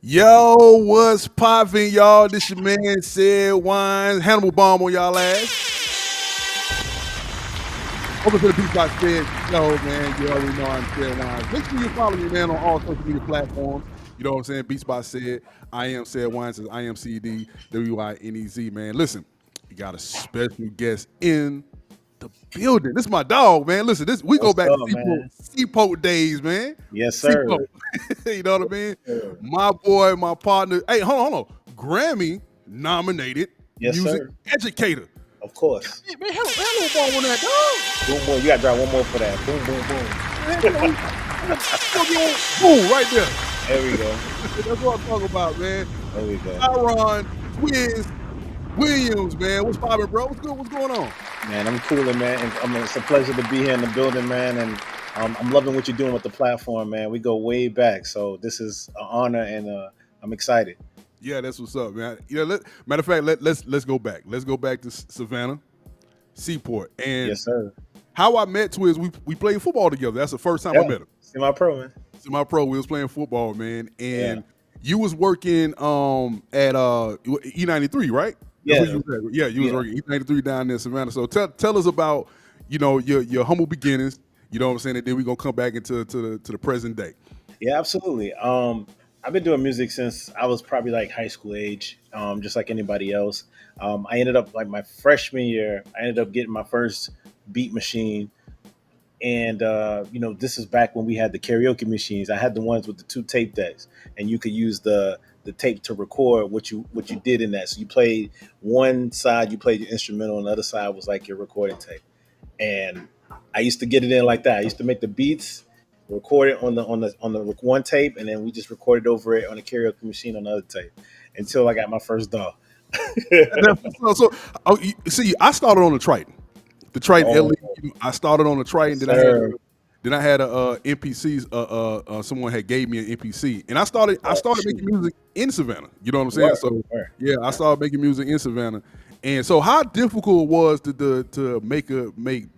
Yo, what's poppin', y'all? This your man, Said Wines. Hannibal Bomb on y'all ass. Welcome to the Beatsbyced show, man. You already know I'm Said Wines. Make sure you follow me, man, on all social media platforms. You know what I'm saying? Beatsbyced. I am Said Wines. I am CDWINEZ, man. Listen, we got a special guest in the building. This is my dog, man. Listen, we go What's back up, to man? Seapote days, man. Yes, sir. Seapote. You know what I mean? Sir. My boy, my partner. Hey, hold on. Grammy-nominated Yes, Music sir. Educator. Of course. Hey, man, hello, ball on that, dog. Boom, boom. You got to drop one more for that. Boom, boom, boom. Boom, right there. There we go. That's what I'm talking about, man. There we go. Tyron TWiZ Williams, man. What's poppin', bro? What's good? What's going on? Man, I'm cooling, man. And it's a pleasure to be here in the building, man. And I'm loving what you're doing with the platform, man. We go way back. So this is an honor, and I'm excited. Yeah, that's what's up, man. Matter of fact, let's go back. Let's go back to Savannah, Seaport, and Yes, sir. how I met TWiZ. We played football together. That's the first time I met him. Semi-pro, man. Semi-pro. We was playing football, man, and you was working at E93, right? Yeah. You was working E93 down there in Savannah. So tell us about your humble beginnings. You know what I'm saying, and then we gonna come back into the present day. Yeah, absolutely. I've been doing music since I was probably like high school age, just like anybody else. I ended up like my freshman year, I ended up getting my first beat machine. And this is back when we had the karaoke machines. I had the ones with the two tape decks, and you could use the tape to record what you did in that. So you played one side, you played your instrumental, and the other side was like your recording tape. And I used to get it in like that. I used to make the beats, record it on the one tape, and then we just recorded over it on the karaoke machine on the other tape until I got my first DAW. See, I started on the Triton. The Triton Oh. LE. I started on the Triton. Then I had a NPC. Someone had gave me an NPC, and I started making music in Savannah. You know what I'm saying? So yeah, I started making music in Savannah. And so, how difficult was to make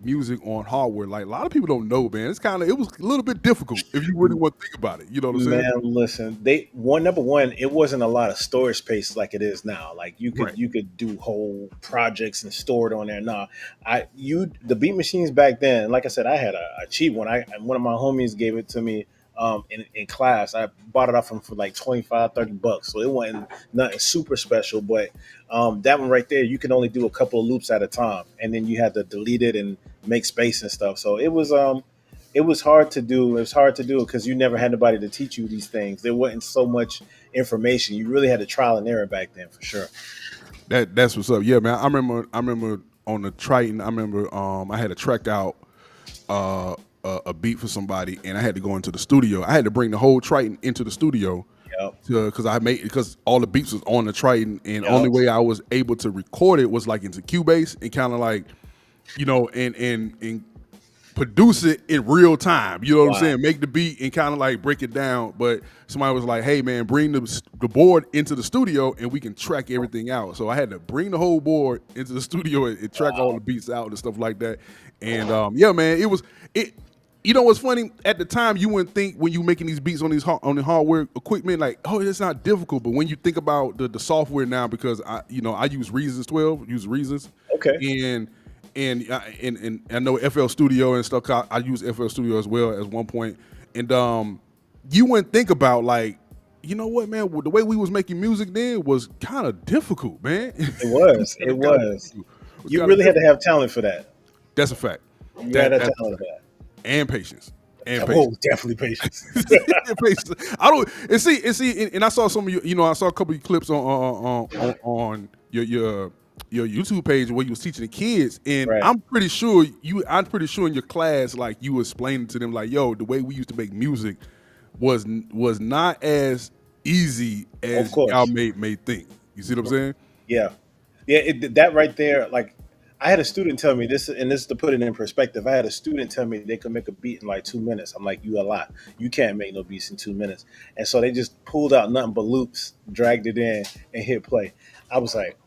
music on hardware? Like a lot of people don't know, man. It was a little bit difficult if you really want to think about it. You know what I'm saying? Man, listen, number one, it wasn't a lot of storage space like it is now. Like you could do whole projects and store it on there. Nah, the beat machines back then, like I said, I had a cheap one. One of my homies gave it to me in class. I bought it off him for like $25-$30. So it wasn't nothing super special, but that one right there, you can only do a couple of loops at a time, and then you had to delete it and make space and stuff. So it was hard to do. It was hard to do because you never had nobody to teach you these things. There wasn't so much information. You really had to trial and error back then, for sure. That's what's up. Yeah, man. I remember on the Triton. I remember I had to track out a beat for somebody, and I had to go into the studio. I had to bring the whole Triton into the studio. Because all the beats was on the Triton, and only way I was able to record it was like into Cubase and kind of like, and produce it in real time. You know what I'm saying? Make the beat and kind of like break it down. But somebody was like, "Hey man, bring the board into the studio and we can track everything out." So I had to bring the whole board into the studio and track all the beats out and stuff like that. And yeah, man, it. You know what's funny? At the time, you wouldn't think when you making these beats on the hardware equipment, like, oh, it's not difficult. But when you think about the software now, because I use Reasons 12, use Reasons, and I know FL Studio and stuff. I use FL Studio as well as one point, and you wouldn't think about like, you know what, man? The way we was making music then was kind of difficult, man. It was. It was. You really had to have talent for that. That's a fact. You had to have talent for that. And patience. Oh, definitely patience. I don't and see, and I saw some of you. I saw a couple of clips on your YouTube page where you was teaching the kids, and I'm pretty sure in your class, like you were explaining to them, like, yo, the way we used to make music was not as easy as y'all may think. You see what I'm saying? Yeah. That right there, like. I had a student tell me this, and this is to put it in perspective. I had a student tell me they could make a beat in like 2 minutes. I'm like, you a lot. You can't make no beats in 2 minutes. And so they just pulled out nothing but loops, dragged it in, and hit play. I was like,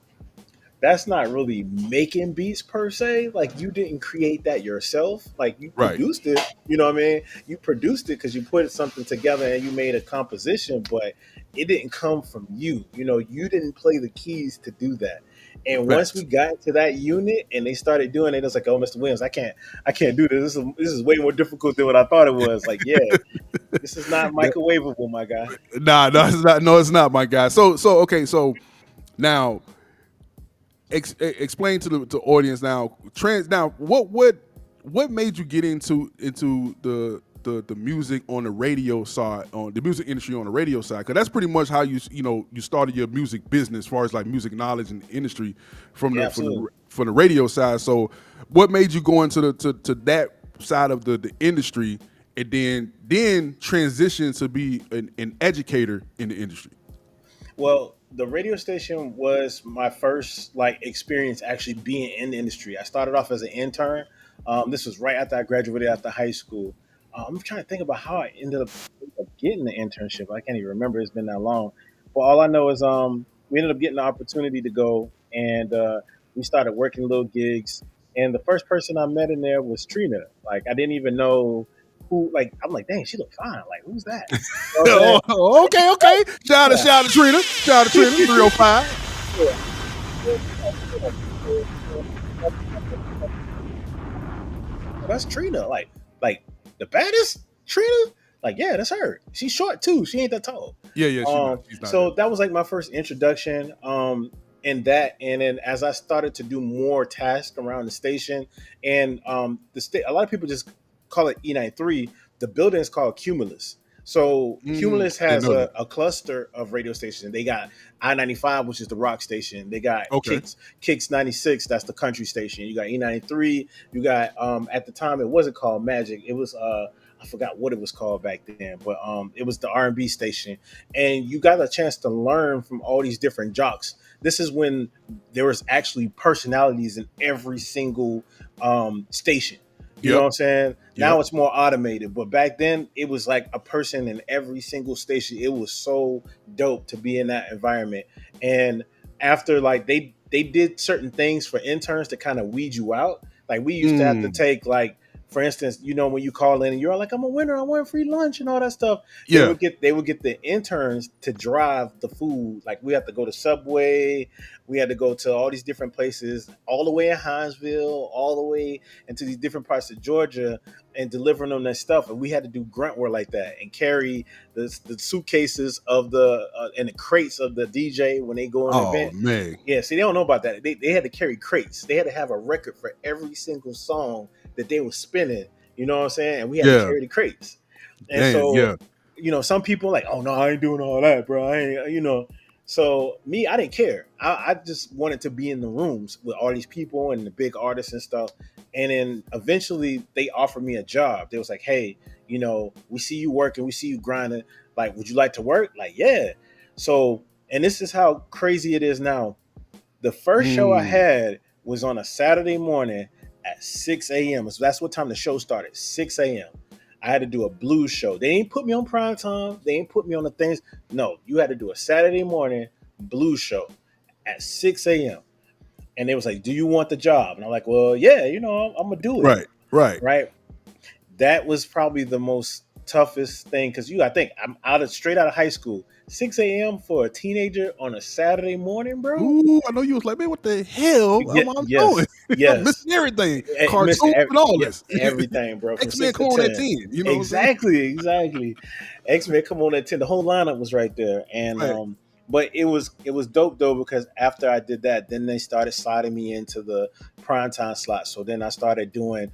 that's not really making beats per se. Like you didn't create that yourself. Like you Right. produced it. You know what I mean? You produced it because you put something together and you made a composition, but it didn't come from you. You know, you didn't play the keys to do that. And once we Facts. got to that unit and they started doing it, it was like, oh, Mr. Williams, I can't do this. This is way more difficult than what I thought it was. Like, yeah, this is not That- microwavable, my guy. nah, no, it's not. No, it's not, my guy. So okay. So now, explain to the audience now. Now, what made you get into the music on the radio side, on the music industry on the radio side? Because that's pretty much how you started your music business, as far as like music knowledge in the industry from Yeah, the absolutely. from the radio side. So, what made you go into to that side of the industry, and then transition to be an educator in the industry? Well, the radio station was my first like experience actually being in the industry. I started off as an intern. This was right after I graduated after high school. I'm trying to think about how I ended up getting the internship. I can't even remember. It's been that long. But all I know is we ended up getting the opportunity to go, and we started working little gigs. And the first person I met in there was Trina. Like I didn't even know who. Like I'm like, dang, she looked fine. Like who's that? You know what I'm Oh, okay, okay. saying? Shout out to Trina. Shout out to Trina. 305. Yeah. That's Trina. Like the baddest Trina. Like, yeah, that's her. She's short too. She ain't that tall. Yeah, yeah. She's not So that. that was like my first introduction. In that, and then as I started to do more tasks around the station, and the state, a lot of people just call it E93. The building is called Cumulus. So Cumulus I didn't has know that. a cluster of radio stations. They got I-95, which is the rock station. They got Okay. Kicks 96, that's the country station. You got E93. You got at the time it wasn't called Magic. It was I forgot what it was called back then, but it was the R&B station. And you got a chance to learn from all these different jocks. This is when there was actually personalities in every single station. You know Yep. what I'm saying? Now Yep. it's more automated, but back then it was like a person in every single station. It was so dope to be in that environment. And after like they did certain things for interns to kind of weed you out. Like we used to have to Mm. take like, for instance, you know, when you call in and you're like, I'm a winner, I want free lunch and all that stuff. Yeah. They would get the interns to drive the food. Like we have to go to Subway, we had to go to all these different places, all the way in Hinesville, all the way into these different parts of Georgia, and delivering them that stuff. And we had to do grunt work like that and carry the suitcases of the and the crates of the DJ when they go on an Oh event. man. Yeah, see, they don't know about that. They had to carry crates. They had to have a record for every single song that they were spinning. You know what I'm saying? And we had to Yeah. carry the crates. And Damn. so, Yeah. you know, some people like, oh no, I ain't doing all that, bro. I ain't, you know. So me, I didn't care. I just wanted to be in the rooms with all these people and the big artists and stuff. And then eventually they offered me a job. They was like, hey, you know, we see you working, we see you grinding. Like, would you like to work? Like, yeah. So, and this is how crazy it is now. The first show I Mm. had was on a Saturday morning at 6 a.m. So that's what time the show started, 6 a.m. I had to do a blues show. They ain't put me on prime time. They ain't put me on the things. No, you had to do a Saturday morning blues show at 6 a.m. And they was like, do you want the job? And I'm like, well, yeah, you know, I'm going to do it. Right. Right. Right. That was probably the most toughest thing because I think I'm straight out of high school. 6 a.m. for a teenager on a Saturday morning, bro. Ooh, I know you was like, man, what the hell Yeah, am I doing? yes, I'm yes. missing everything. Missed Cartoons and all yeah, this. everything, bro, from X-Men six come to on at ten. 10. You know what I'm saying? Exactly. X Men come on at 10. The whole lineup was right there, and Right. but it was dope though because after I did that, then they started sliding me into the primetime slot. So then I started doing,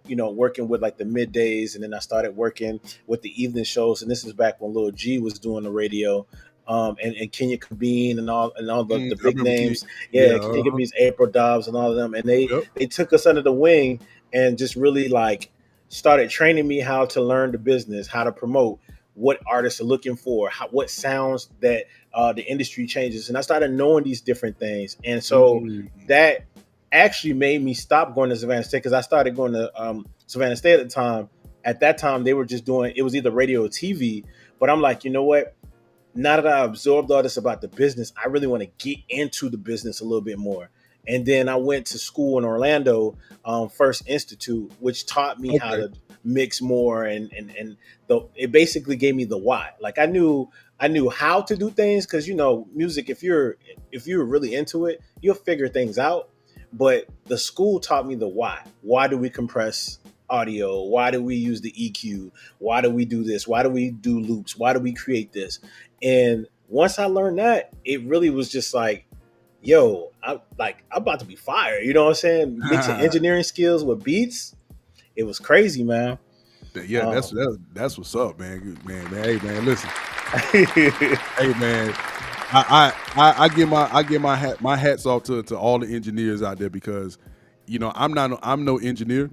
you know, working with like the middays, and then I started working with the evening shows. And this is back when Lil G was doing the radio. And Kenya Kabine and all the I big remember King. names, Yeah. yeah, Kenya Kabine's April Dobbs and all of them, and they Yep. they took us under the wing and just really like started training me how to learn the business, how to promote, what artists are looking for, what sounds that the industry changes, and I started knowing these different things, and so Mm. that actually made me stop going to Savannah State because I started going to Savannah State at the time. At that time, they were just doing it was either radio or TV, but I'm like, you know what? Now that I absorbed all this about the business, I really want to get into the business a little bit more. And then I went to school in Orlando, First Institute, which taught me how Okay. to mix more, and it basically gave me the why. Like I knew how to do things, because music, if you're really into it, you'll figure things out. But the school taught me the why. Why do we compress audio? Why do we use the EQ? Why do we do this? Why do we do loops? Why do we create this? And once I learned that, it really was just like, yo, I'm about to be fired. You know what I'm saying? Mixing engineering skills with beats, it was crazy, man. Yeah, Um, that's what's up, man. Man. Hey, man, listen. Hey, man. I give my hats off to all the engineers out there, because I'm no engineer.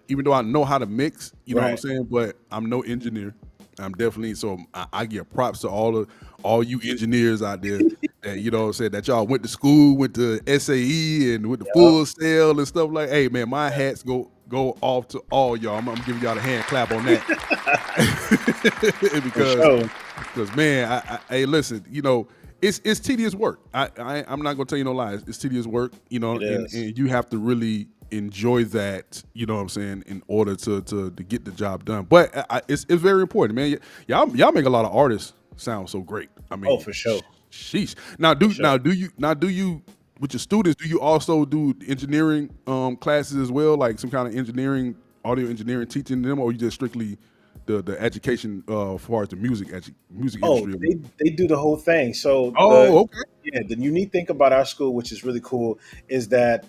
Even though I know how to mix, you know what I'm right. saying, but I'm no engineer. I'm definitely, so I give props to all you engineers out there that, you know what I'm saying, that y'all went to school, went to SAE and with the Yup. full sail and stuff. Like, hey, man, my hats go off to all y'all. I'm giving y'all a hand clap on that. For because sure. man, hey, listen, it's tedious work. I'm not gonna tell you no lies. It's tedious work, It is. and you have to really enjoy that. You know what I'm saying, in order to get the job done. But it's very important, man. Y'all make a lot of artists sound so great. I Oh, mean, for sure. sheesh. Now For sure. do you with your students, do you also do engineering classes as well, like some kind of engineering, audio engineering teaching them, or you just strictly the education as far as the music Oh, industry? they do the whole thing. So Oh, okay. the unique thing about our school, which is really cool, is that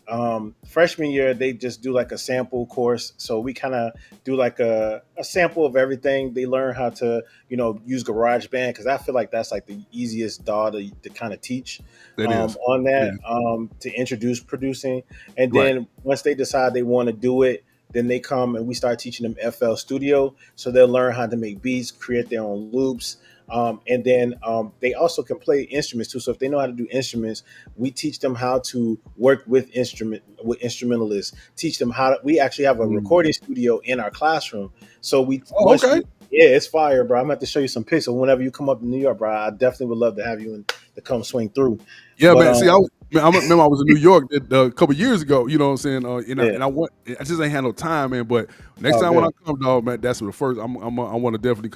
freshman year they just do like a sample course. So we kind of do like a sample of everything. They learn how to use GarageBand, because I feel like that's like the easiest DAW to kind of teach That is. on It that, is. to introduce producing. And Right. then once they decide they want to do it, then they come and we start teaching them FL Studio. So they'll learn how to make beats, create their own loops. And then they also can play instruments too. So if they know how to do instruments, we teach them how to work with instrumentalists. Teach them how we actually have a Mm. recording studio in our classroom. So we Oh, once okay. we yeah, it's fire, bro. I'm gonna have to show you some pictures whenever you come up to New York, bro. I definitely would love to have you and to come swing through. Yeah, But man. See, I remember I was in New York a couple years ago. You know what I'm saying? yeah, I just ain't had no time, man. But next all time when I good. come, dog, man, that's the first. I want to definitely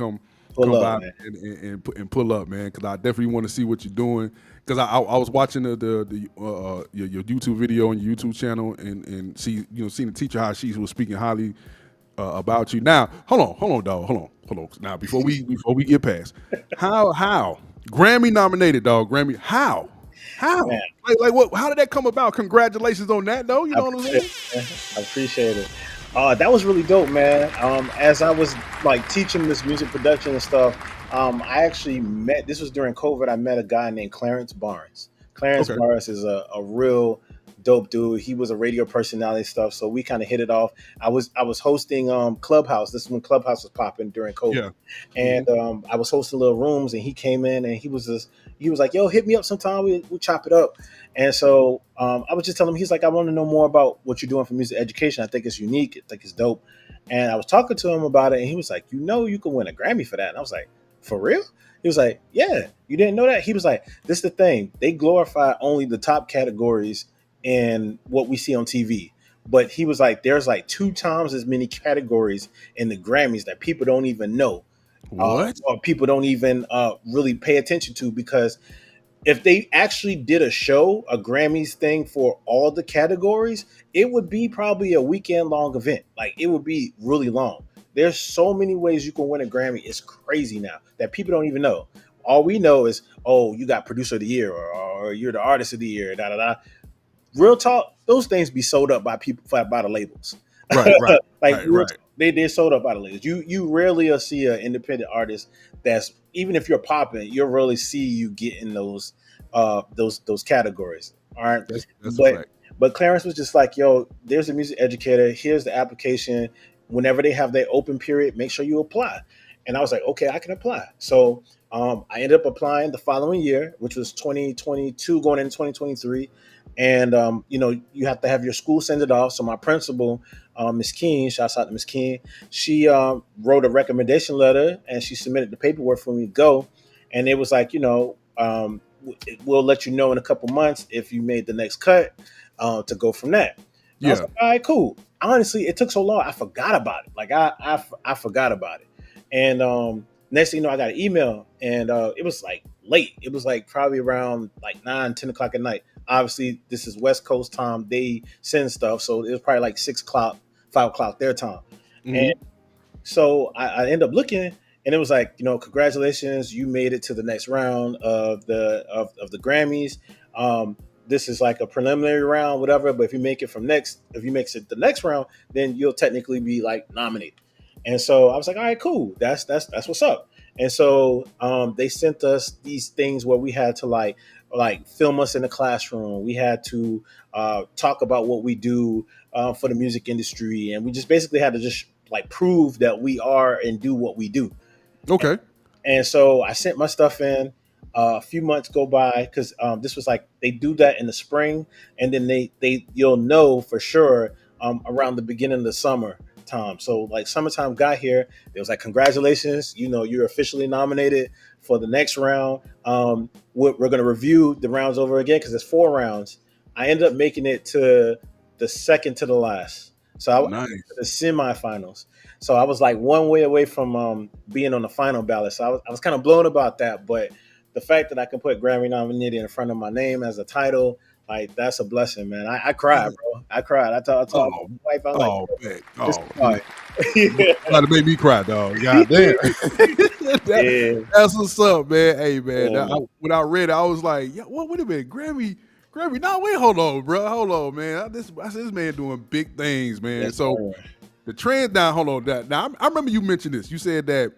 Pull come up, by man. and pull up, man, because I definitely want to see what you're doing. Because I was watching your YouTube video on your YouTube channel, and seeing the teacher, how she was speaking highly about you. Now, hold on, dog, hold on. Now, before we get past, how Grammy nominated, dog, Grammy, how Man, like what? How did that come about? Congratulations on that, though. You I know what I'm appreciate saying? it, man. I appreciate it. That was really dope, man. As I was like teaching this music production and stuff, I actually met. This was during COVID. I met a guy named Clarence Barnes. Clarence Okay. Barnes is a real dope dude. He was a radio personality and stuff, so we kind of hit it off. I was hosting Clubhouse. This is when Clubhouse was popping during COVID, Yeah. and Hmm. I was hosting little rooms, and he came in and he was like, "Yo, hit me up sometime. We chop it up." And so I was just telling him, he's like, I want to know more about what you're doing for music education. I think it's unique. I think it's dope. And I was talking to him about it, and he was like, you can win a Grammy for that. And I was like, for real? He was like, yeah, you didn't know that? He was like, this is the thing. They glorify only the top categories in what we see on TV. But he was like, there's like two times as many categories in the Grammys that people don't even know, What? or people don't even really pay attention to, because if they actually did a show, a Grammys thing for all the categories, it would be probably a weekend long event. Like it would be really long. There's so many ways you can win a Grammy. It's crazy now that people don't even know. All we know is, oh, you got producer of the year, or you're the artist of the year, da da da. Real talk, those things be sold up by people, by the labels. Right. Right. Like Right. real Right. talk, they're sold up by the labels. You rarely will see an independent artist that's, even if you're popping, you'll rarely see you getting those categories. All right, That's a but fact. Clarence was just like, yo, there's a music educator. Here's the application. Whenever they have their open period, make sure you apply. And I was like, okay, I can apply. So I ended up applying the following year, which was 2022, going into 2023. And you have to have your school send it off. So my principal, Miss Keene, shouts out to Miss Keene, she wrote a recommendation letter and she submitted the paperwork for me to go. And it was like, we'll let you know in a couple months if you made the next cut. to go from that. And I was Yeah. like, all right, cool. Honestly, it took so long, I forgot about it. Like I forgot about it. And next thing you know, I got an email, and it was like late. It was like probably around like 9, 10 o'clock at night. Obviously, this is West Coast time. They send stuff, so it was probably like 6 o'clock, 5 o'clock their time. Hmm. So I end up looking, and it was like, congratulations, you made it to the next round of the Grammys. This is like a preliminary round, whatever. But if you make it the next round, then you'll technically be like nominated. And so I was like, all right, cool. That's what's up. And so they sent us these things where we had to like film us in the classroom. We had to talk about what we do for the music industry, and we just basically had to just like prove that we are and do what we do. Okay. And so I sent my stuff in. A few months go by because this was like they do that in the spring, and then they you'll know for sure around the beginning of the summer time. So like summertime got here, it was like congratulations, you're officially nominated for the next round. We're going to review the rounds over again because it's 4 rounds. I ended up making it to the second to the last, so I to Nice. the semifinals. So I was like one way away from being on the final ballot. So I was kind of blown about that. But the fact that I can put Grammy nominated in front of my name as a title, like that's a blessing, man. I cried, bro. I cried. I told Oh, my wife, I was like, oh, man. just Oh, cry. you about to make me cry, dog. God damn. Yeah, That's what's up, man. Hey, man. yeah, When I read it, I was like, yeah, what? Wait a minute, Grammy. No, wait, hold on, bro. Hold on, man. I said, this man doing big things, man. yes, So sir. the trend down. Hold on, that now. I remember you mentioned this. You said that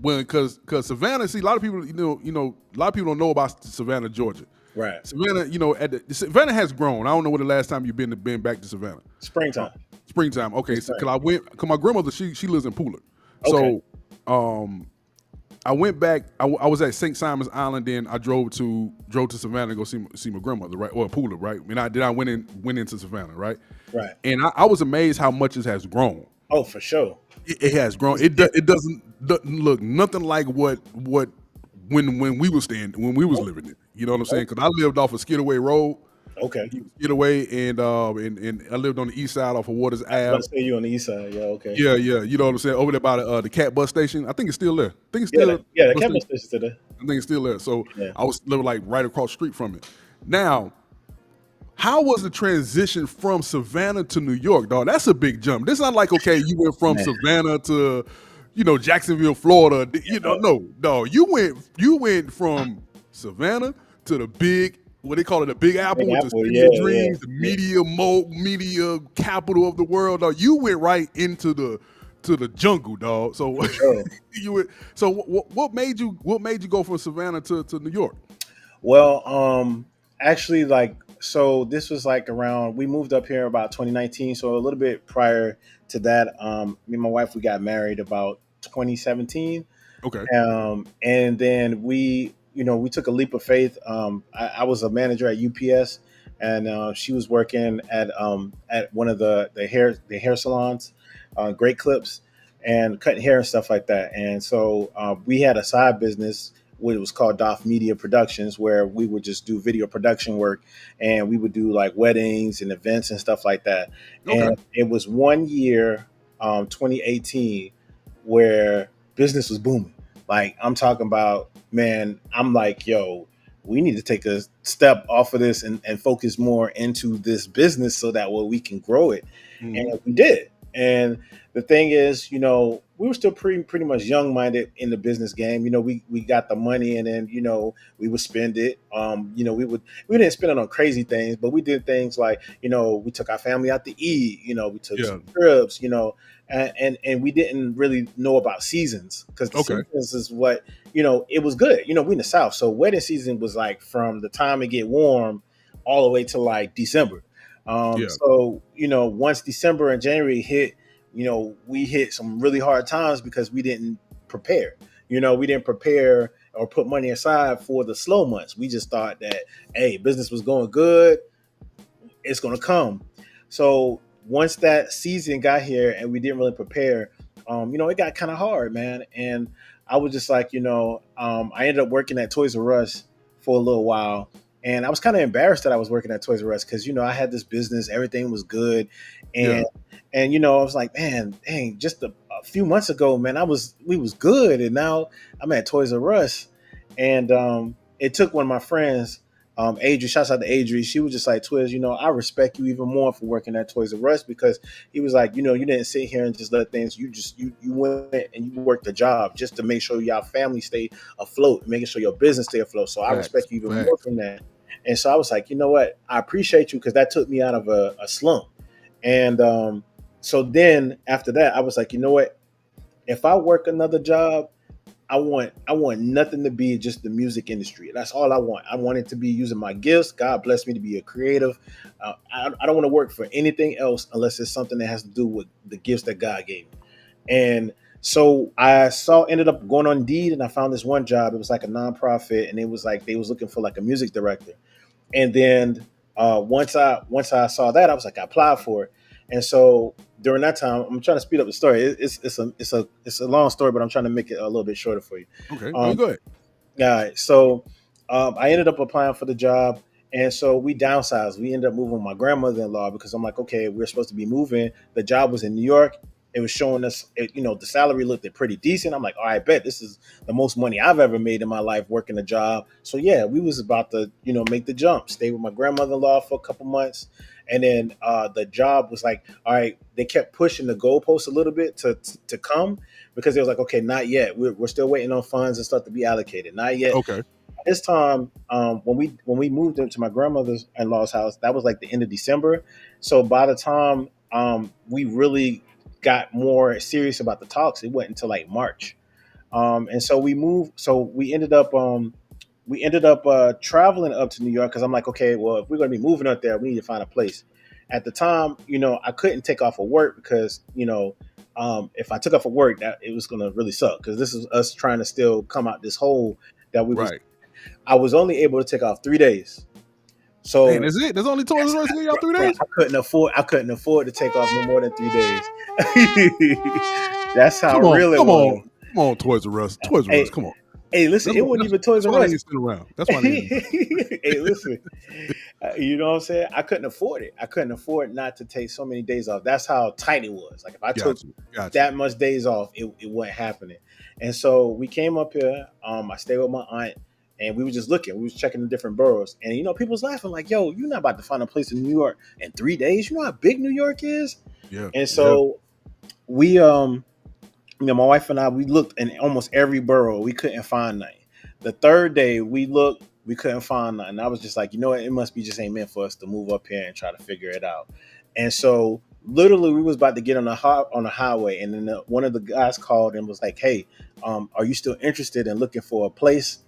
when because Savannah. See, a lot of people, a lot of people don't know about Savannah, Georgia. Right. Savannah, Savannah has grown. I don't know when the last time you've been back to Savannah. Uh, Springtime. springtime. Okay, It's so spring. cause my grandmother she lives in Pooler, Okay. so I went back. I was at St. Simon's Island, then I drove to Savannah to go see my grandmother, right, or Pooler, right. And I went into Savannah, right, Right. and I was amazed how much it has grown. Oh, for sure. It has grown. It's It different. doesn't look nothing like what when we was Oh, living it. You know what I'm oh, saying? Because I lived off of Skidaway Road, okay. Skidaway, and I lived on the east side off of Waters I was about Ave. to say you on the east side. Yeah. Okay. Yeah, yeah. You know what I'm saying? Over there by the Cat bus station. I think it's still there. I think it's Yeah. still Yeah. The bus campus station. station today. I think it's still there. So Yeah. I was living like right across the street from it. Now, how was the transition from Savannah to New York, dog? That's a big jump. This not like, okay, you went from Man. Savannah to, Jacksonville, Florida. No, dog. You went from Savannah to the big, what they call it, the Big Big Apple, to Apple. City Yeah. of Yeah. Dreams, the Yeah. media capital of the world. Dog. You went right into the jungle, dog. So For sure. you went, so what made you go from Savannah to New York? Well, actually, like, so this was like around, we moved up here about 2019. So a little bit prior to that, me and my wife, we got married about 2017. Okay. And then we took a leap of faith. I was a manager at UPS, and she was working at one of the hair salons, Great Clips, and cutting hair and stuff like that. And so we had a side business, which was called Doff Media Productions, where we would just do video production work, and we would do like weddings and events and stuff like that. Okay. And it was one year, 2018, where business was booming. Like I'm talking about, man, I'm like, yo, we need to take a step off of this and focus more into this business so that way we can grow it. And Hmm. we did. And the thing is, we were still pretty much young minded in the business game. We got the money, and then we would spend it. We didn't spend it on crazy things, but we did things like we took our family out to eat. We took Yeah. some trips. And we didn't really know about seasons, because the Okay. seasons is what it was good. We in the South, so wedding season was like from the time it get warm all the way to like December. Yeah. So once December and January hit, we hit some really hard times because we didn't prepare. We didn't prepare or put money aside for the slow months. We just thought that, hey, business was going good, it's going to come. So once that season got here and we didn't really prepare, it got kind of hard, man. And I was just like, I ended up working at Toys R Us for a little while, and I was kind of embarrassed that I was working at Toys R Us because I had this business, everything was good, Yeah. and I was like, man, dang, just a few months ago, man, we was good, and now I'm at Toys R Us, and it took one of my friends, Adri, shouts out to Adri. She was just like, Twiz, I respect you even more for working at Toys R Us, because he was like, you didn't sit here and just let things. You went and you worked the job just to make sure your family stay afloat, making sure your business stay afloat. So I Facts. respect you even more Facts. from that. And so I was like, you know what? I appreciate you, because that took me out of a slump. And so then after that, I was like, you know what? If I work another job, I want nothing to be just the music industry. That's all I want. I want it to be using my gifts. God bless me to be a creative. I don't want to work for anything else unless it's something that has to do with the gifts that God gave me. And so ended up going on Indeed, and I found this one job. It was like a nonprofit, and it was like they was looking for like a music director. And then once I saw that, I was like, I applied for it. And so during that time, I'm trying to speed up the story. It's a long story, but I'm trying to make it a little bit shorter for you. Okay. No, you Um, go ahead. all right. So I ended up applying for the job. And so we downsized. We ended up moving with my grandmother-in-law, because I'm like, okay, we're supposed to be moving. The job was in New York. It was showing us, the salary looked pretty decent. I'm like, all right, bet this is the most money I've ever made in my life working a job. So yeah, we was about to, make the jump, stay with my grandmother-in-law for a couple months. And then the job was like, all right, they kept pushing the goalposts a little bit to come, because they was like, okay, not yet. We're still waiting on funds and stuff to be allocated. Not yet. Okay. This time, when we moved into my grandmother's in-laws house, that was like the end of December. So by the time we really got more serious about the talks, it went until like March. And so we moved. So we ended up traveling up to New York, because I'm like, okay, well, if we're going to be moving up there, we need to find a place. At the time, I couldn't take off of work, because if I took off of work, that it was going to really suck, because this is us trying to still come out this hole that we was. Right. I was only able to take off 3 days. Dang, So that's it. There's only Toys R Us give y'all three bro, days. I couldn't afford to take off no more than 3 days. That's how Come on, real it come was. on, come on, Toys R Us. Toys R Us. Hey, Come on. hey, listen, That's it why, wasn't even Toys that's R why they Us. ain't sitting around. That's why they ain't. Hey, listen, you know what I'm saying? I couldn't afford it. I couldn't afford not to take so many days off. That's how tight it was. Like if I took Got you. Got you. that much days off, it wasn't happening. And so we came up here. I stayed with my aunt, and we were just looking. We was checking the different boroughs, and people was laughing like, "Yo, you're not about to find a place in New York in 3 days. You know how big New York is." Yeah. And Yeah. so we my wife and I, we looked in almost every borough. We couldn't find nothing. The third day we looked, we couldn't find nothing. I was just like, you know what? It must be just ain't meant for us to move up here and try to figure it out. And so literally we was about to get on the highway, and then one of the guys called and was like, hey, are you still interested in looking for a place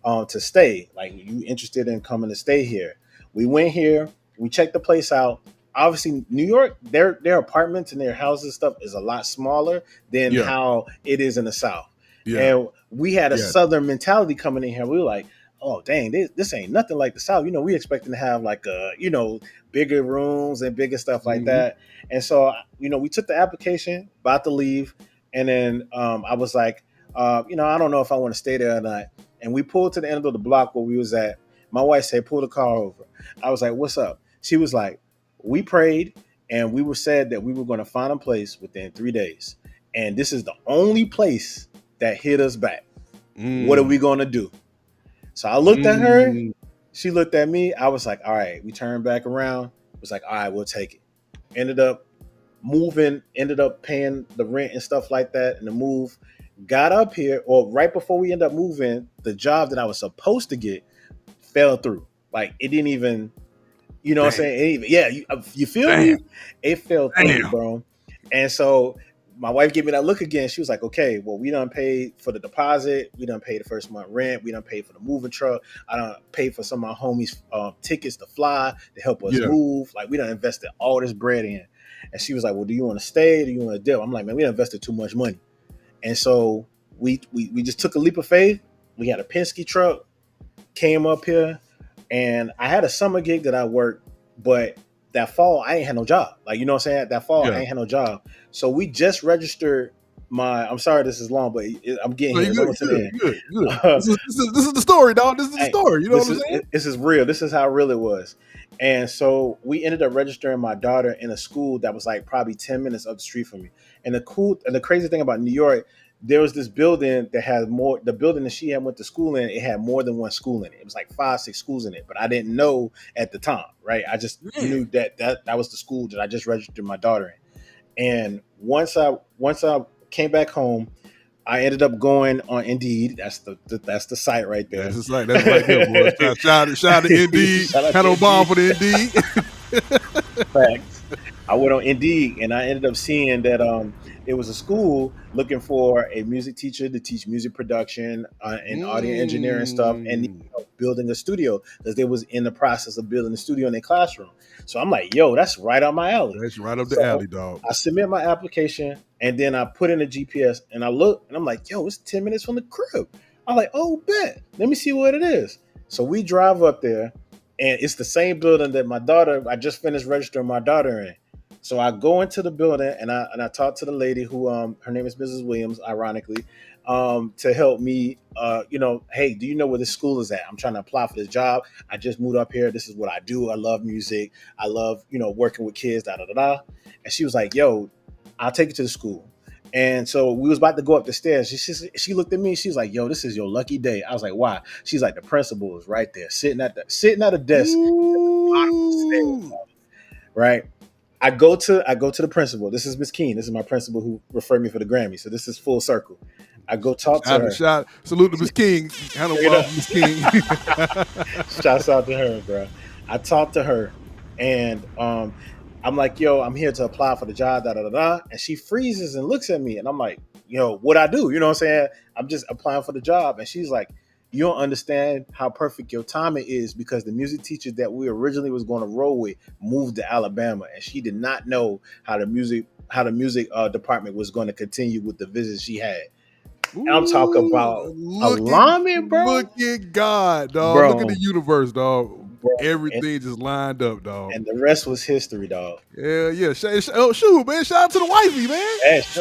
to stay? Like, you interested in coming to stay here? We went here, we checked the place out. Obviously, New York, their apartments and their houses and stuff is a lot smaller than Yeah. how it is in the South. Yeah. And we had a Yeah. Southern mentality coming in here. We were like, oh dang, this ain't nothing like the South. We expecting to have like bigger rooms and bigger stuff like Hmm. that. And so we took the application, about to leave, and then I was like, I don't know if I want to stay there or not. And we pulled to the end of the block where we was at. My wife said, pull the car over. I was like, what's up? She was like, we prayed, and we were said that we were going to find a place within 3 days. And this is the only place that hit us back. What are Mm. we going to do? So I looked at her. Mm. She looked at me. I was like, all right. We turned back around. It was like, all right, we'll take it. Ended up moving, ended up paying the rent and stuff like that. And the move got up here, or right before we ended up moving, the job that I was supposed to get fell through. Like it didn't even, what I'm Damn. saying? It even, yeah, you feel Damn. me? It fell through, Damn. bro. And so my wife gave me that look again. She was like, okay, well, we done paid for the deposit. We done paid the first month rent. We done paid for the moving truck. I done paid for some of my homies' tickets to fly to help us Yeah. move. Like we done invested all this bread in. And she was like, well, do you want to stay? Do you want to dip? I'm like, man, we done invested too much money. And so we just took a leap of faith. We had a Penske truck, came up here, and I had a summer gig that I worked, but that fall I ain't had no job. Like, you know what I'm saying? That fall I Yeah. ain't had no job. So we just registered I'm sorry this is long, but I'm getting No, here. you It's good, almost to the you end. good, good, good. Uh, This is the story, dog. This is the hey, story. You know what I'm saying? this is real. This is how real it was. And so we ended up registering my daughter in a school that was like probably 10 minutes up the street from me. And the crazy thing about New York, there was this building that had more. The building that she had went to school in, it had more than one school in it. It was like 5, 6 schools in it, but I didn't know at the time, right? I just Man, knew that was the school that I just registered my daughter in. And once I came back home, I ended up going on Indeed. That's the site right that's there. just like that's right there, boys. Shout out to Indeed. Shout out Had to no bomb Indeed. for the Indeed. Facts. I went on Indeed and I ended up seeing that it was a school looking for a music teacher to teach music production and audio engineering stuff and Mm, building a studio because they was in the process of building a studio in their classroom. So I'm like, yo, that's right up my alley. that's right up the So alley, dog. I submit my application and then I put in a GPS and I look and I'm like, yo, it's 10 minutes from the crib. I'm like, oh, bet. Let me see what it is. So we drive up there and it's the same building that I just finished registering my daughter in. So I go into the building and I talk to the lady who her name is Mrs. Williams, ironically, to help me. Hey, do you know where this school is at? I'm trying to apply for this job. I just moved up here. This is what I do. I love music. I love working with kids. Da da da da. And she was like, "Yo, I'll take you to the school." And so we was about to go up the stairs. She looked at me. She was like, "Yo, this is your lucky day." I was like, "Why?" She's like, "The principal is right there, sitting at a desk bottom of the stairs, Ooh. right?" I go to the principal. This is Miss Keene. This is my principal who referred me for the Grammy. So this is full circle. I go talk to her. Salute to Miss King. Had no Straight bomb up. for Miss King. Shouts out to her, bro. I talked to her, and I'm like, "Yo, I'm here to apply for the job." Da da da da. And she freezes and looks at me, and I'm like, what I do?" You know what I'm saying? I'm just applying for the job, and she's like, "You don't understand how perfect your timing is because the music teacher that we originally was going to roll with moved to Alabama, and she did not know how the music department was going to continue with the visits she had." And I'm talking Ooh, about alignment, look at God, dog. Look at the bro, universe, dog. bro, and, Everything just lined up, dog. and the rest was history, dog. Yeah, yeah. Oh, shoot, man. Shout out to the wifey, man.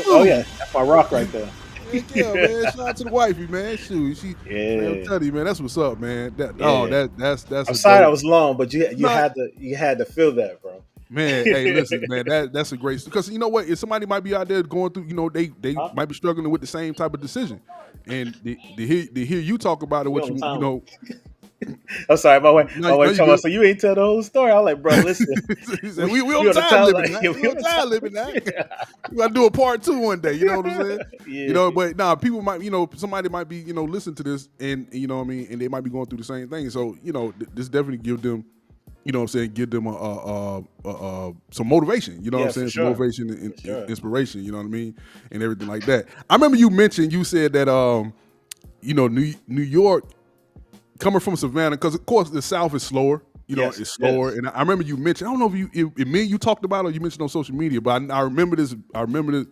Oh Shoot. yeah, that's my rock right there. Heck yeah, man. Shout out to the wifey, man. Shoot, man, I'm Yeah, telling you, man, that's what's up, man. yeah. That's I'm a sorry that dope. was long, but No, you had to feel that, bro. man. Hey, listen, man. That's a great because you know what? If somebody might be out there going through, they Huh? might be struggling with the same type of decision, and to hear you talk about it, We what on you time. know, I'm sorry, no, my no, wife you talking about, good. so you ain't tell the whole story. I'm like, bro, listen, He said, we we on on the time time, limit, like, now. yeah, We we on on the time limit, now. time. We gotta do a part 2 one day. You know what I'm saying? Yeah, But people might, somebody might be, listen to this and you know what I mean, and they might be going through the same thing. So this definitely give them, what I'm saying, give them some motivation. You know what I'm yeah, for saying? Some sure, motivation for and sure. inspiration. You know what I mean, and everything like that. I remember you said that New York coming from Savannah, because of course the South is slower. Yes, It's slower. yes. And I remember you mentioned, I don't know if me and you talked about it or you mentioned on social media, but I remember this. I remember this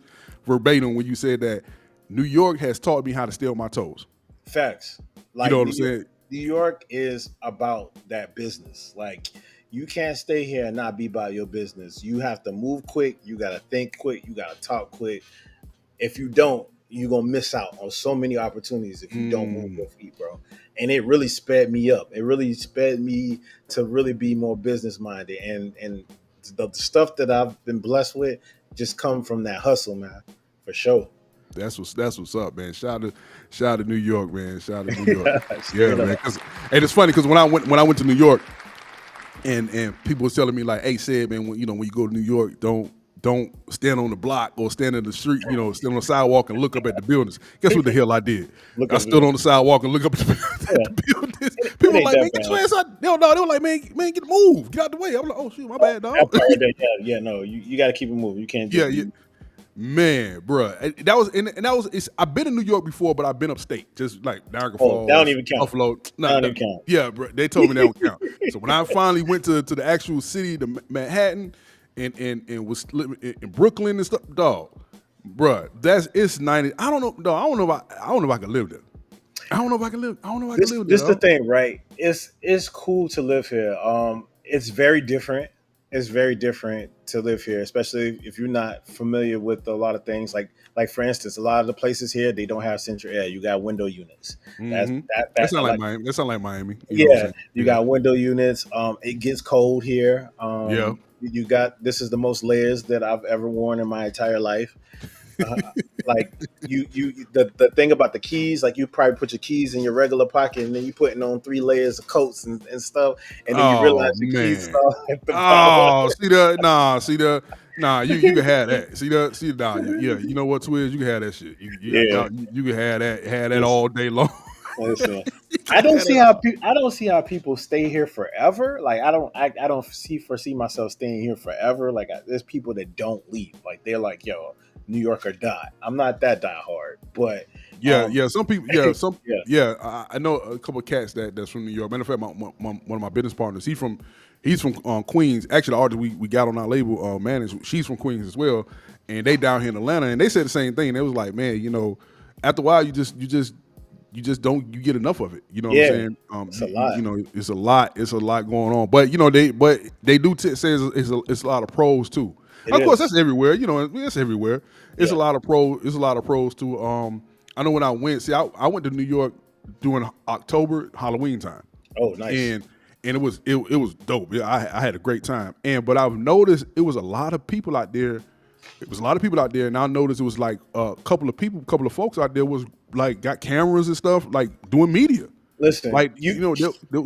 verbatim when you said that New York has taught me how to stay on my toes. Facts. You know Like what I'm saying? New York is about that business. Like you can't stay here and not be about your business. You have to move quick. You got to think quick. You got to talk quick. If you don't, you're gonna miss out on so many opportunities if you don't move Mm, your feet, bro. And it really sped me up. It really sped me to really be more business minded. And the stuff that I've been blessed with just come from that hustle, man, for sure. that's what's up, man. Shout out to New York, man. Shout out to New York. Yeah, Straight man. up. And it's funny because when I went to New York, and people was telling me like, "Hey, said man, when you go to New York, don't stand on the block or stand in the street, stand on the sidewalk and look up at the buildings." Guess what the hell I did? Look I up stood here. on the sidewalk and look up at Yeah, the buildings. it People were ain't like, "Man, that get your bad. ass out!" No, they were like, "Man, get move, get out the way." I'm like, "Oh shoot, my bad, That dog." part right there, yeah, yeah. No, you got to keep it moving. You can't Yeah, just yeah. be. Man, bruh. That was and that was. I've been in New York before, but I've been upstate, just like Niagara Oh, that don't Falls, even count. Buffalo. That Not, don't even count. yeah, bro. They told me that don't count. So when I finally went to the actual city, to Manhattan, and was living in Brooklyn and stuff, dog, bruh. It's 90. I don't know, dog. I don't know if I can live there. I don't know if I can live. I don't know if I can live there, This the dog. thing, right? It's cool to live here. It's very different. it's very different to live here, especially if you're not familiar with a lot of things. Like for instance, a lot of the places here they don't have central air. You got window units. That's Mm-hmm. That that sound like like Miami. That sound like Miami. You know what I'm yeah, saying? you Yeah. got window units. It gets cold here. Yeah. You got this is the most layers that I've ever worn in my entire life. Uh, like the thing about the keys, like you probably put your keys in your regular pocket and then you putting on 3 layers of coats and stuff, and then you realize Oh your keys man. are at the bottom. Oh, see the nah, see the nah. You can have that. See nah. Yeah, you know what, Twiz? You can have that shit. Yeah, You can have that listen, all day long. listen. You can have that. I don't see how people stay here forever. Like I don't foresee myself staying here forever. Like there's people that don't leave. Like they're like, yo, New York or die. I'm not that die hard, but Yeah, um, yeah. Some people, yeah, some, yeah. yeah. I know a couple of cats that's from New York. Matter of fact, one of my business partners, he's from Queens. Actually, the artist we got on our label, managed, she's from Queens as well, and they down here in Atlanta, and they said the same thing. They was like, man, after a while, you just don't you get enough of it. You know what I'm Yeah, saying? it's a lot. It's a lot going on. But they do say it's a lot of pros too. It Of course, is. that's everywhere. It's everywhere. It's a Yeah. lot of pros. It's a lot of pros too. I know when I went. See, I went to New York during October Halloween time, Oh, nice. and it was dope. Yeah, I had a great time. But I've noticed it was a lot of people out there. It was a lot of people out there, and I noticed it was like a couple of folks out there was like got cameras and stuff, like doing media, Listen, like they was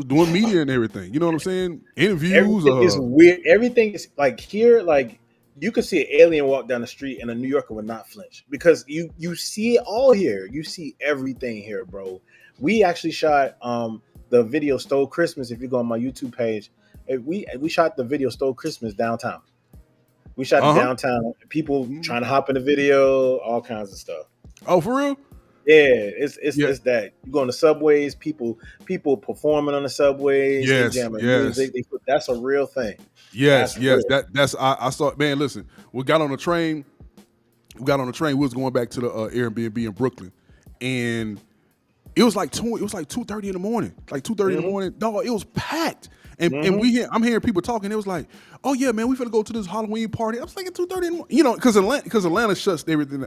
doing media and everything. You know what I'm saying? Interviews. everything is weird. Everything is like here, like you could see an alien walk down the street and a New Yorker would not flinch because you see it all here. You see everything here, bro. We actually shot the video Stole Christmas. If you go on my YouTube page, we shot the video Stole Christmas downtown. We shot it Uh huh. downtown. People trying to hop in the video, all kinds of stuff. Oh, for real? Yeah, it's Yeah. it's that you go on the subways, people performing on the subways, they Yes. jamming Yes. music. That's a real thing. Yes. That's Yes. real. That's I saw. Man, listen. We got on the train. We got on the train. We was going back to the Airbnb in Brooklyn, and it was like 2:30 in the morning. Like 2:30 in the Hmm. morning. Dog, it was packed. And Hmm. I'm hearing people talking. It was like, oh yeah, man, we finna go to this Halloween party. I was thinking 2:30 in the morning. Because Atlanta shuts everything.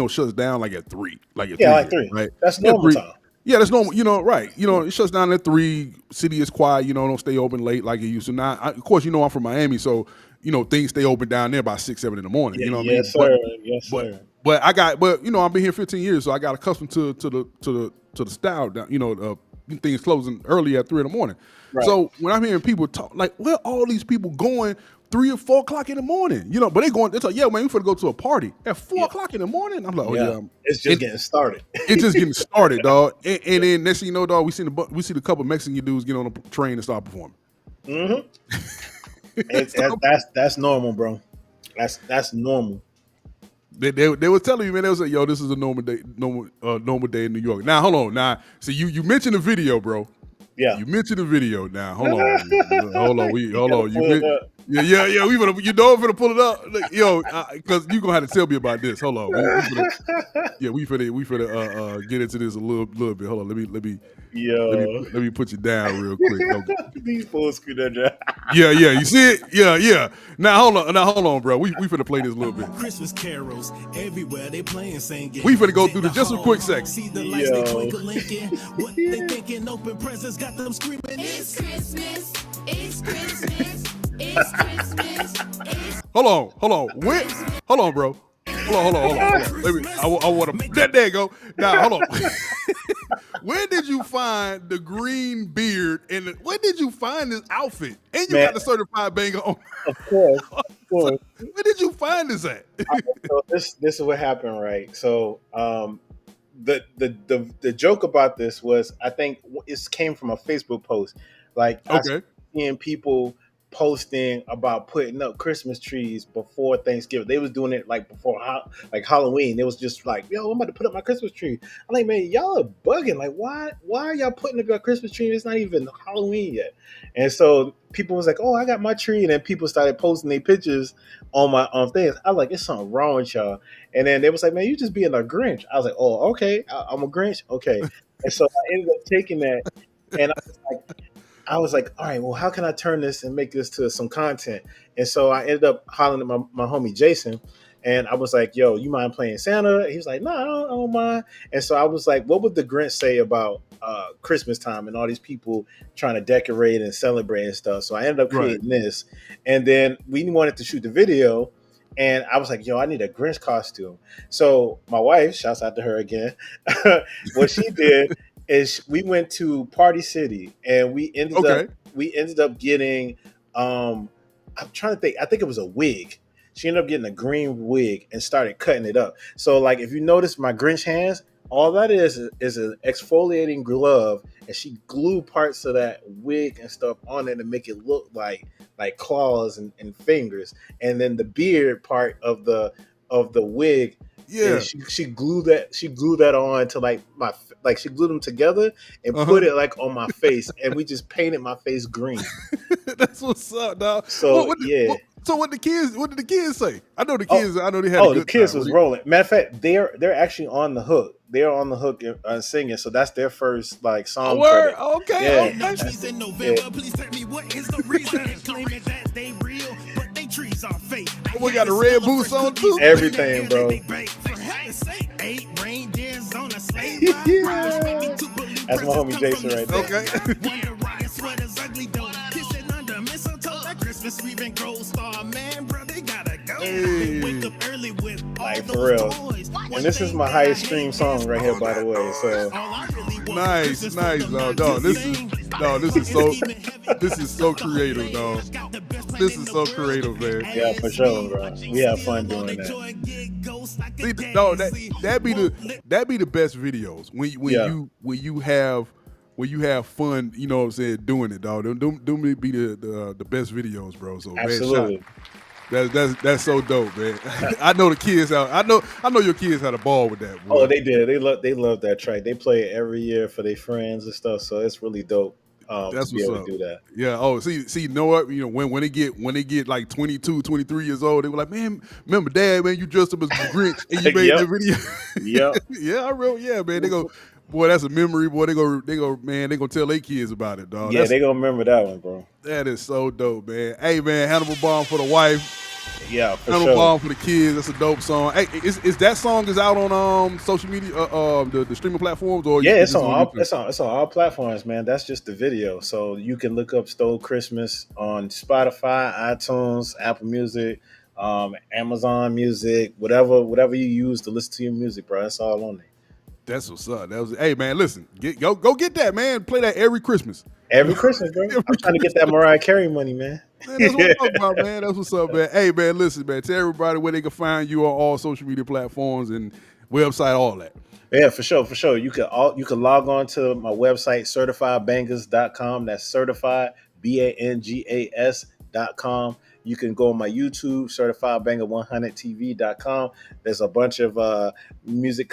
Shuts down like at 3, like at Yeah, 3 like here, three. right? That's Yeah, normal 3. time. Yeah, that's normal. Right? It shuts down at 3. City is quiet. Don't stay open late like it used to. Now, of course, I'm from Miami, so things stay open down there by 6, 7 in the morning. Yeah, You know what I mean? yes, sir. Yes, But sir. I've been here 15 years, so I got accustomed to the style. Down, things closing early at 3 in the morning. Right. So when I'm hearing people talk, like, where all these people going 3 or 4 o'clock in the morning? But they're like, yeah, man, we finna go to a party at four Yeah. o'clock in the morning. I'm like, oh Yeah. yeah, It's just it, getting started. it's just getting started, dog. And then next thing you know, dog, we see the couple Mexican dudes get on the train and start performing. Hmm. Start That's normal, bro. That's normal. They were telling me, man, they was like, yo, this is a normal day in New York. Now, hold on. Now, see, you mentioned the video, bro. Yeah. You mentioned the video. Now, hold on. Hold on. You Hold gotta on. pull it up. Yeah. We gonna, I'm gonna pull it up. Like, yo, because you gonna have to tell me about this. Hold on. We finna get into this a little bit. Hold on. Yo, Let me put you down real quick. Okay. these fools screwed that down. Yeah. You see it? Yeah. Now hold on, bro. We finna play this a little bit. Christmas carols everywhere they playing, singing. We finna go through this just a quick second. See the lights they Yo. twinkling. What they thinking? Open presents got them screaming. It's Christmas. It's Christmas. It's Christmas. It's Hold on. Hold on, bro. Hold on. Let me, I want to. There you go. Now, hold on. Where did you find the green beard where did you find this outfit? And you Man. got the certified banger on. Of course. Of course. Where did you find this at? So this is what happened, right? So the joke about this was I think it came from a Facebook post. Like I Okay. seeing people posting about putting up Christmas trees before Thanksgiving. They was doing it like before like Halloween. It was just like, yo, I'm about to put up my Christmas tree. I'm like, man, y'all are bugging. Like, why are y'all putting up your Christmas tree? It's not even Halloween yet. And so people was like, oh, I got my tree. And then people started posting their pictures on my things. I was like, it's something wrong with y'all. And then they was like, man, you just being a Grinch. I was like, oh, okay. I'm a Grinch. Okay. And so I ended up taking that. And I was like, I was like, all right, well, how can I turn this and make this to some content? And so I ended up hollering at my homie Jason, and I was like, yo, you mind playing Santa? He was like, no, I don't mind. And so I was like, what would the Grinch say about Christmas time and all these people trying to decorate and celebrate and stuff? So I ended up Right. creating this, and then we wanted to shoot the video. And I was like, yo, I need a Grinch costume. So my wife, shouts out to her again, what she did is we went to Party City and Okay. we ended up getting I'm trying to think, I think it was a wig. She ended up getting a green wig and started cutting it up. So like if you notice my Grinch hands, all that is an exfoliating glove, and she glued parts of that wig and stuff on it to make it look like claws and fingers. And then the beard part of the wig, Yeah. she glued that on to like she glued them together and Uh-huh. put it like on my face, and we just painted my face green. That's what's up, dog. So What, so what did the kids say? I know the Oh, kids. I know they had a the good kids time. was rolling. Matter of fact, they're actually on the hook. They're on the hook singing. So that's their first like song Word. credit. Okay. Yeah. Okay. Trees in November, please tell me what is the reason? Claiming that they real, but they trees are fake. We got the red boots on too. Everything, bro. For heaven's sake, 8 reindeers on a sleigh Yeah. ride. That's my homie Jason right there. Okay. Wonder why your sweater's ugly though. Kissing under mistletoe, that Christmas Eve and Gold Star, man, bro, they gotta go. Hey. Wake up early with all Like, for those real. toys. And this is my highest stream song right here, by the way. So Nice, dog. This is so creative, dog. This is so creative, man. yeah, for sure, bro. We have fun doing that. See, no, that be the best videos when you have fun. You know what I'm saying? Doing it, dog. Them be the best videos, bro. So Absolutely. man, that's so dope, man. I know the kids out. I know your kids had a ball with that. Boy. Oh, they did. They love that track. They play it every year for their friends and stuff. So it's really dope. That's to be what's able up. to do that. Yeah. Oh, see, you know what? You know, when they get like 22, 23 years old, they were like, man, remember Dad, man, you dressed up as the Grinch and you made Yep. that video. Yep. Yeah, I wrote. Yeah, man. They go, boy, that's a memory. Boy, they go, man. They gonna tell their kids about it, dog. Yeah, they gonna remember that one, bro. That is so dope, man. Hey, man, Hannibal Bomb for the wife. Yeah, for Hannibal sure. Bomb for the kids. That's a dope song. Hey, is that song is out on social media, the streaming platforms, or Yeah, is it's it on all YouTube? it's on all platforms, man. That's just the video. So you can look up Stole Christmas on Spotify, iTunes, Apple Music, Amazon Music, whatever you use to listen to your music, bro. That's all on there. That's what's up. Hey, man, listen, go get that, man. Play that every Christmas. Every Christmas, bro. I'm trying to get that Mariah Carey money, man. Man, that's what I'm talking about, man. That's what's up, man. Hey, man, listen, man. Tell everybody where they can find you on all social media platforms and website, all that. Yeah, for sure. You can log on to my website, certifiedbangers.com. That's certified BANGAS.com. You can go on my YouTube, certifiedbanger100tv.com. There's a bunch of music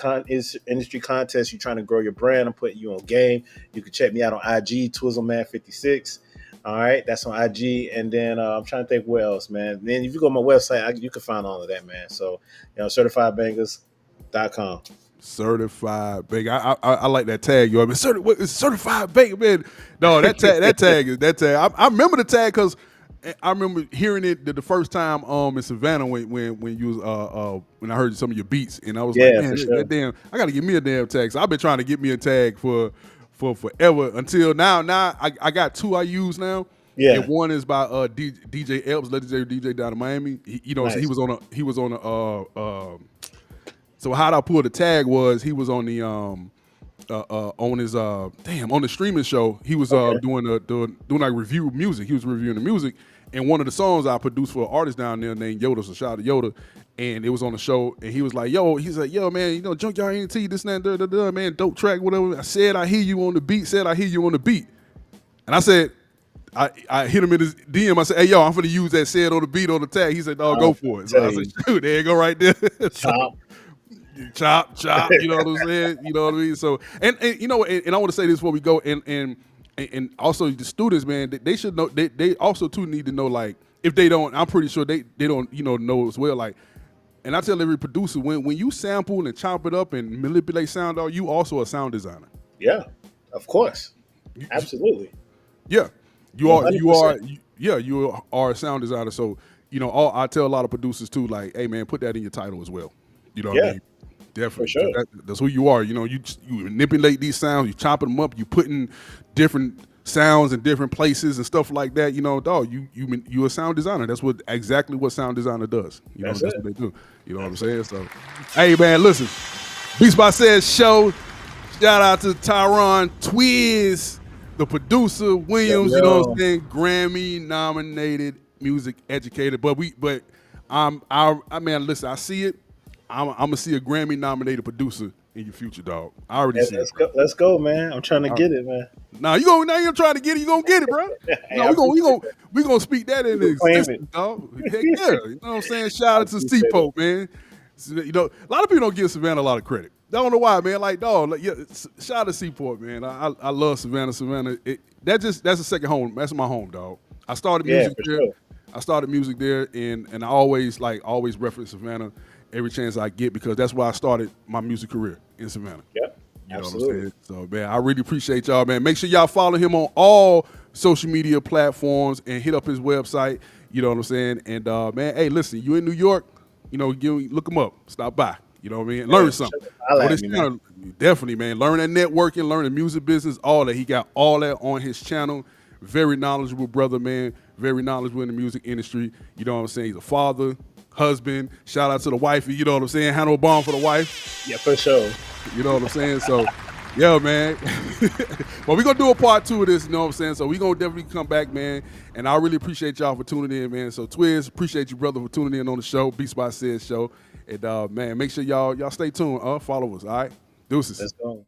industry contests. You're trying to grow your brand. I'm putting you on game. You can check me out on IG, TWiZLman56. All right, that's on IG. And then I'm trying to think what else, man. Then if you go on my website, you can find all of that, man. So, certifiedbangers.com. Certified banger. I like that tag, yo. I mean, it's certified banger, man. No, that tag is that tag. I remember the tag because I remember hearing it the first time in Savannah when you was when I heard some of your beats, and I was like, man, for sure. that damn, I got to get me a damn tag. So I've been trying to get me a tag for forever until now. Now I got two I use now. Yeah. And one is by DJ Epps, legendary DJ down in Miami. Nice. So he was on a. So how I pulled the tag was he was on the on the streaming show. He was doing like review music. He was reviewing the music, and one of the songs I produced for an artist down there named Yoda. So shout out to Yoda, and it was on the show. And he was like, he's like, yo, man, Junkyard NT, this and that, man, dope track, whatever. I said I hear you on the beat. And I said. I hit him in his DM. I said, hey, yo, I'm going to use that said on the beat on the tag. He said, no, go for it. So I said, shoot, there you go right there. Chop, you know what I'm saying? You know what I mean? So, and I want to say this before we go, and also the students, man, they should know, they also too need to know, like, if they don't, I'm pretty sure they don't, know as well, like, and I tell every producer, when you sample and chop it up and manipulate sound, you also a sound designer. Yeah, of course. Absolutely. Yeah. You are, you are, 100%. you are a sound designer. So, I tell a lot of producers too, like, hey man, put that in your title as well. You know what I Yeah, mean? for Definitely, sure. because that's who you are. You manipulate these sounds, you chopping them up, you putting different sounds in different places and stuff like that. Dog, you a sound designer. That's exactly what sound designer does. That's That's it. what they do. You know what I'm saying? So, hey man, listen, Beatsbyced show. Shout out to Tyron TWiZ, the producer, Yo, Williams, you know what I'm yo. saying? Grammy-nominated music educator. But I mean, listen, I see it. I'm gonna see a Grammy-nominated producer in your future, dog. I already see it, Let's bro. go. Let's go, man. I'm trying to get it, man. Now you're trying to get it, you gonna get it, bro. Hey, No, I appreciate that. we gonna speak that into You can claim it. existence, dog. Heck yeah, you know what I'm saying? Shout I out to appreciate it. C-Pope, man. So, a lot of people don't give Savannah a lot of credit. I don't know why, man. Like, dog, shout out to Seaport, man. I love Savannah. Savannah, that's a second home. That's my home, dog. I started Yeah, music for there. sure. I started music there, and I always reference Savannah every chance I get because that's why I started my music career in Savannah. Yep. You know what I'm Absolutely. saying? So, man, I really appreciate y'all, man. Make sure y'all follow him on all social media platforms and hit up his website. You know what I'm saying? And, man, hey, listen, you in New York, look him up. Stop by. You know what I mean? Learn Yeah, something. holla Go at this me, man. channel, definitely, man. Learn that networking, learn the music business, all that. He got all that on his channel. Very knowledgeable brother, man. Very knowledgeable in the music industry. You know what I'm saying? He's a father, husband. Shout out to the wifey. You know what I'm saying? Handle a bomb for the wife. Yeah, for sure. You know what I'm saying? So, yeah, man. Well, we're going to do a part 2 of this, you know what I'm saying? So we're going to definitely come back, man. And I really appreciate y'all for tuning in, man. So, TWiZ, appreciate you, brother, for tuning in on the show, Beatsbyced show. And, man, make sure y'all stay tuned. Follow us, all right? Deuces. Let's go.